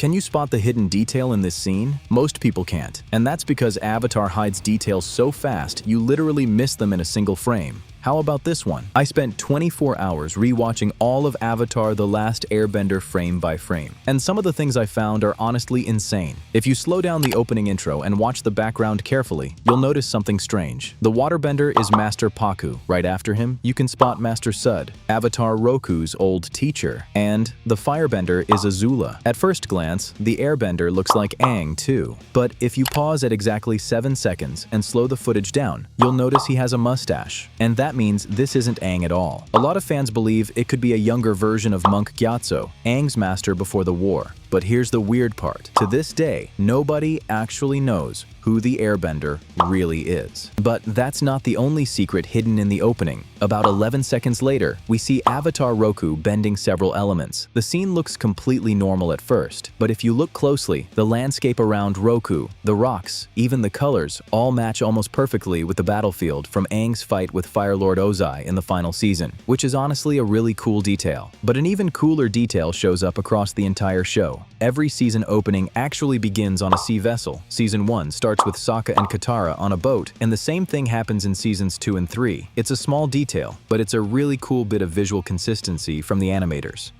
Can you spot the hidden detail in this scene? Most people can't, and that's because Avatar hides details so fast you literally miss them in a single frame. How about this one? I spent 24 hours rewatching all of Avatar: The Last Airbender frame by frame, and some of the things I found are honestly insane. If you slow down the opening intro and watch the background carefully, you'll notice something strange. The waterbender is Master Pakku. Right after him, you can spot Master Sud, Avatar Roku's old teacher, and the firebender is Azula. At first glance, the airbender looks like Aang too, but if you pause at exactly 7 seconds and slow the footage down, you'll notice he has a mustache, and that means this isn't Aang at all. A lot of fans believe it could be a younger version of Monk Gyatso, Aang's master before the war. But here's the weird part. To this day, nobody actually knows who the airbender really is. But that's not the only secret hidden in the opening. About 11 seconds later, we see Avatar Roku bending several elements. The scene looks completely normal at first, but if you look closely, the landscape around Roku, the rocks, even the colors, all match almost perfectly with the battlefield from Aang's fight with Fire Lord Ozai in the final season, which is honestly a really cool detail. But an even cooler detail shows up across the entire show. Every season opening actually begins on a sea vessel. Season 1 starts with Sokka and Katara on a boat, and the same thing happens in seasons 2 and 3. It's a small detail, but it's a really cool bit of visual consistency from the animators.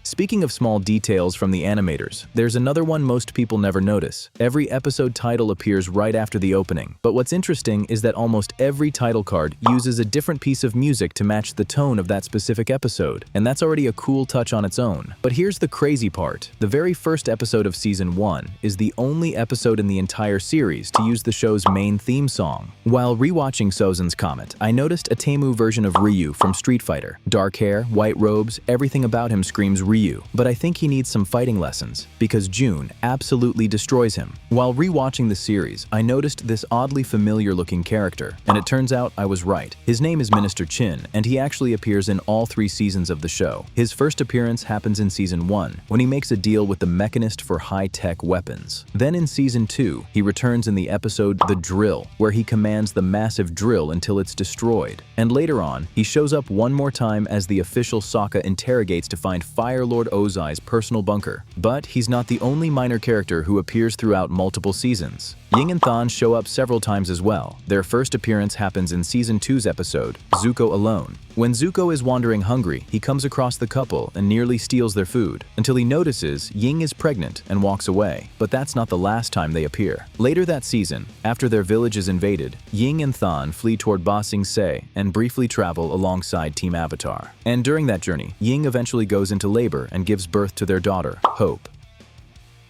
Speaking of small details from the animators, there's another one most people never notice. Every episode title appears right after the opening, but what's interesting is that almost every title card uses a different piece of music to match the tone of that specific episode, and that's already a cool touch on its own. But here's the crazy part. The very first episode of Season 1 is the only episode in the entire series to use the show's main theme song. While rewatching Sozin's Comet, I noticed a Temu version of Ryu from Street Fighter. Dark hair, white robes, everything about him screams Ryu, but I think he needs some fighting lessons, because June absolutely destroys him. While rewatching the series, I noticed this oddly familiar looking character, and it turns out I was right. His name is Minister Chin, and he actually appears in all 3 seasons of the show. His first appearance happens in Season 1, when he makes a deal with the Mechanist for high-tech weapons. Then in Season 2, he returns in the episode The Drill, where he commands the massive drill until it's destroyed. And later on, he shows up one more time as the official Sokka interrogates to find Fire Lord Ozai's personal bunker. But he's not the only minor character who appears throughout multiple seasons. Ying and Than show up several times as well. Their first appearance happens in Season 2's episode, Zuko Alone. When Zuko is wandering hungry, he comes across the couple and nearly steals their food, until he notices Ying is pregnant and walks away. But that's not the last time they appear. Later that season, after their village is invaded, Ying and Than flee toward Ba Sing Se and briefly travel alongside Team Avatar. And during that journey, Ying eventually goes into labor and gives birth to their daughter, Hope.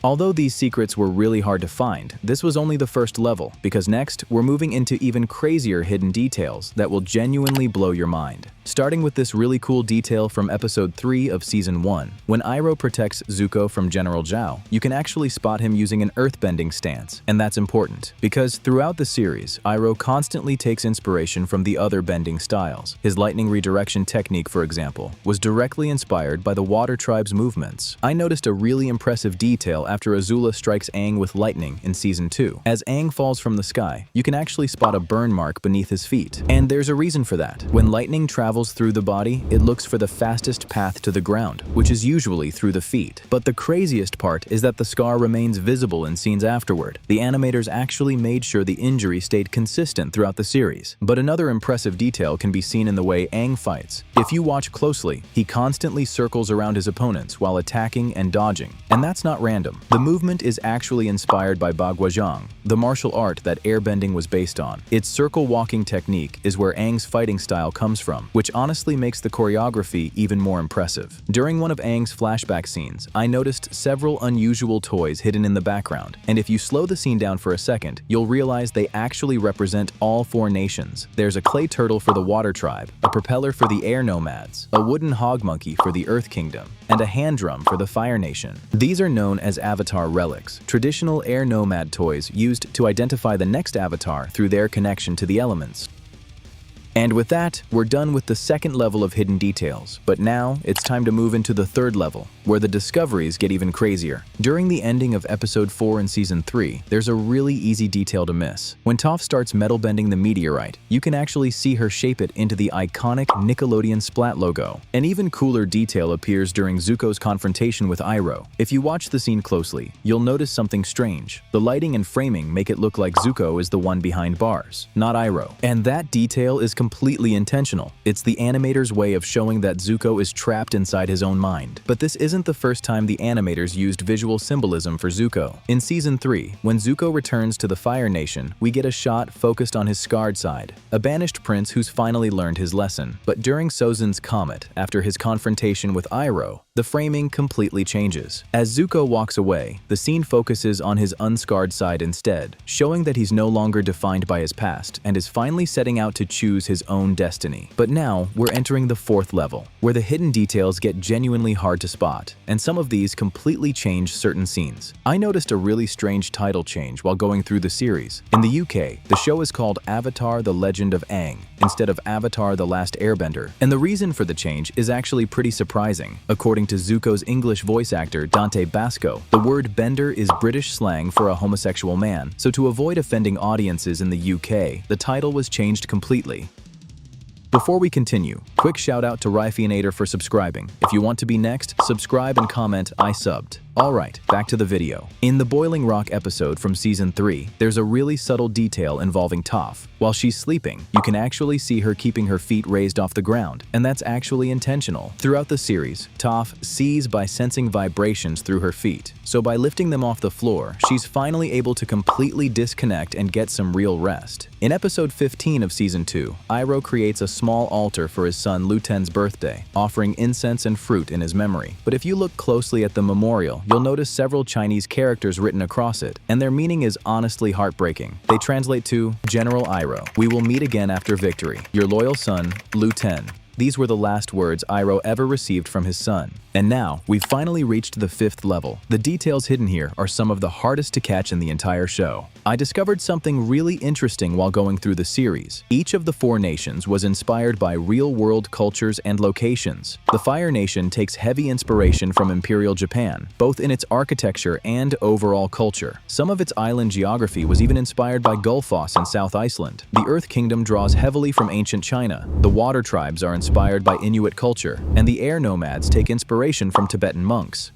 Although these secrets were really hard to find, this was only the first level, because next, we're moving into even crazier hidden details that will genuinely blow your mind. Starting with this really cool detail from episode 3 of Season 1. When Iroh protects Zuko from General Zhao, you can actually spot him using an earthbending stance, and that's important, because throughout the series, Iroh constantly takes inspiration from the other bending styles. His lightning redirection technique, for example, was directly inspired by the Water Tribe's movements. I noticed a really impressive detail after Azula strikes Aang with lightning in Season 2. As Aang falls from the sky, you can actually spot a burn mark beneath his feet. And there's a reason for that. When lightning travels through the body, it looks for the fastest path to the ground, which is usually through the feet. But the craziest part is that the scar remains visible in scenes afterward. The animators actually made sure the injury stayed consistent throughout the series. But another impressive detail can be seen in the way Aang fights. If you watch closely, he constantly circles around his opponents while attacking and dodging. And that's not random. The movement is actually inspired by Bagua, the martial art that airbending was based on. Its circle walking technique is where Aang's fighting style comes from, which honestly makes the choreography even more impressive. During one of Aang's flashback scenes, I noticed several unusual toys hidden in the background, and if you slow the scene down for a second, you'll realize they actually represent all 4 nations. There's a clay turtle for the Water Tribe, a propeller for the Air Nomads, a wooden hog monkey for the Earth Kingdom, and a hand drum for the Fire Nation. These are known as Avatar relics, traditional Air Nomad toys used to identify the next Avatar through their connection to the elements. And with that, we're done with the second level of hidden details, but now it's time to move into the third level, where the discoveries get even crazier. During the ending of episode 4 in season 3, there's a really easy detail to miss. When Toph starts metal bending the meteorite, you can actually see her shape it into the iconic Nickelodeon Splat logo. An even cooler detail appears during Zuko's confrontation with Iroh. If you watch the scene closely, you'll notice something strange. The lighting and framing make it look like Zuko is the one behind bars, not Iroh. And that detail is completely intentional. It's the animator's way of showing that Zuko is trapped inside his own mind. But this isn't the first time the animators used visual symbolism for Zuko. In season 3, when Zuko returns to the Fire Nation, we get a shot focused on his scarred side, a banished prince who's finally learned his lesson. But during Sozin's Comet, after his confrontation with Iroh, the framing completely changes. As Zuko walks away, the scene focuses on his unscarred side instead, showing that he's no longer defined by his past and is finally setting out to choose his own destiny. But now, we're entering the fourth level, where the hidden details get genuinely hard to spot, and some of these completely change certain scenes. I noticed a really strange title change while going through the series. In the UK, the show is called Avatar: The Legend of Aang, instead of Avatar: The Last Airbender, and the reason for the change is actually pretty surprising. According to Zuko's English voice actor Dante Basco, the word bender is British slang for a homosexual man, so to avoid offending audiences in the UK, the title was changed completely. Before we continue, quick shout out to Rypheanator for subscribing. If you want to be next, subscribe and comment "I subbed." Alright, back to the video. In the Boiling Rock episode from season 3, there's a really subtle detail involving Toph. While she's sleeping, you can actually see her keeping her feet raised off the ground, and that's actually intentional. Throughout the series, Toph sees by sensing vibrations through her feet, so by lifting them off the floor, she's finally able to completely disconnect and get some real rest. In episode 15 of season 2, Iroh creates a small altar for his son Luten's birthday, offering incense and fruit in his memory. But if you look closely at the memorial, you'll notice several Chinese characters written across it, and their meaning is honestly heartbreaking. They translate to General Iroh, we will meet again after victory. Your loyal son, Luten. These were the last words Iroh ever received from his son. And now, we've finally reached the fifth level. The details hidden here are some of the hardest to catch in the entire show. I discovered something really interesting while going through the series. Each of the 4 nations was inspired by real-world cultures and locations. The Fire Nation takes heavy inspiration from Imperial Japan, both in its architecture and overall culture. Some of its island geography was even inspired by Gullfoss in South Iceland. The Earth Kingdom draws heavily from ancient China. The Water Tribes are inspired by Inuit culture, and the Air Nomads take inspiration from Tibetan monks.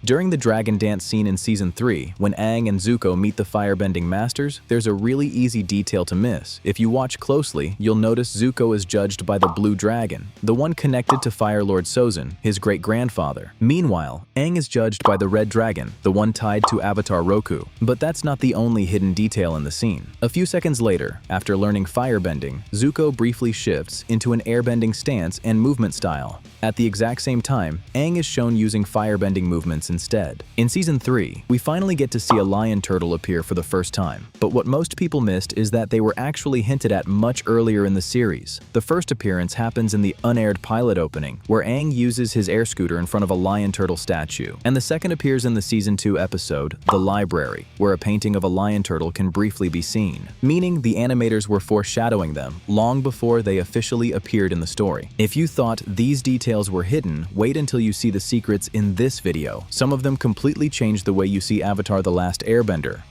During the dragon dance scene in season 3, when Aang and Zuko meet the firebending masters, there's a really easy detail to miss. If you watch closely, you'll notice Zuko is judged by the blue dragon, the one connected to Fire Lord Sozin, his great-grandfather. Meanwhile, Aang is judged by the red dragon, the one tied to Avatar Roku. But that's not the only hidden detail in the scene. A few seconds later, after learning firebending, Zuko briefly shifts into an airbending stance and movement style. At the exact same time, Aang is shown using firebending movements instead. In season 3, we finally get to see a lion turtle appear for the first time. But what most people missed is that they were actually hinted at much earlier in the series. The first appearance happens in the unaired pilot opening, where Aang uses his air scooter in front of a lion turtle statue. And the second appears in the season 2 episode, The Library, where a painting of a lion turtle can briefly be seen, meaning the animators were foreshadowing them long before they officially appeared in the story. If you thought these details were hidden, wait until you see the secrets in this video. Some of them completely change the way you see Avatar: The Last Airbender.